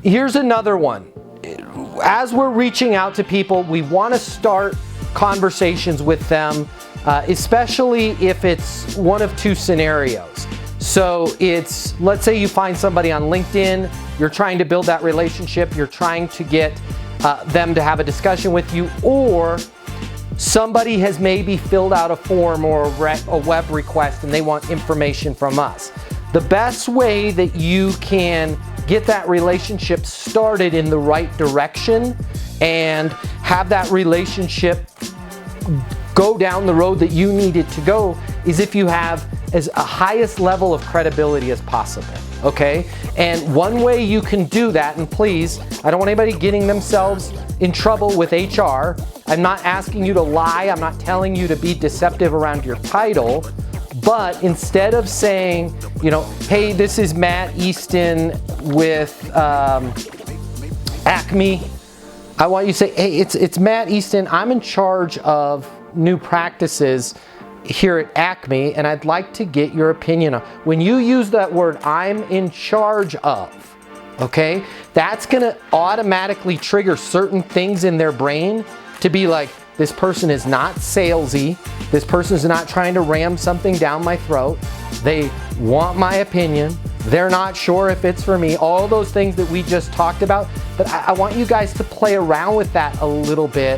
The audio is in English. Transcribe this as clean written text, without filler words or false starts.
Here's another one. As we're reaching out to people, we want to start conversations with them, especially if it's one of two scenarios. So it's, let's say you find somebody on LinkedIn, you're trying to build that relationship, you're trying to get them to have a discussion with you, or somebody has maybe filled out a form or a web request and they want information from us. The best way that you can get that relationship started in the right direction and have that relationship go down the road that you need it to go is if you have as a highest level of credibility as possible, okay? And one way you can do that, and please, I don't want anybody getting themselves in trouble with HR. I'm not asking you to lie. I'm not telling you to be deceptive around your title. But instead of saying, you know, hey, this is Matt Easton with Acme, I want you to say, hey, it's Matt Easton. I'm in charge of new practices here at Acme, and I'd like to get your opinion on. When you use that word, I'm in charge of, okay, that's gonna automatically trigger certain things in their brain to be like, this person is not salesy. This person is not trying to ram something down my throat. They want my opinion. They're not sure if it's for me. All those things that we just talked about. But I want you guys to play around with that a little bit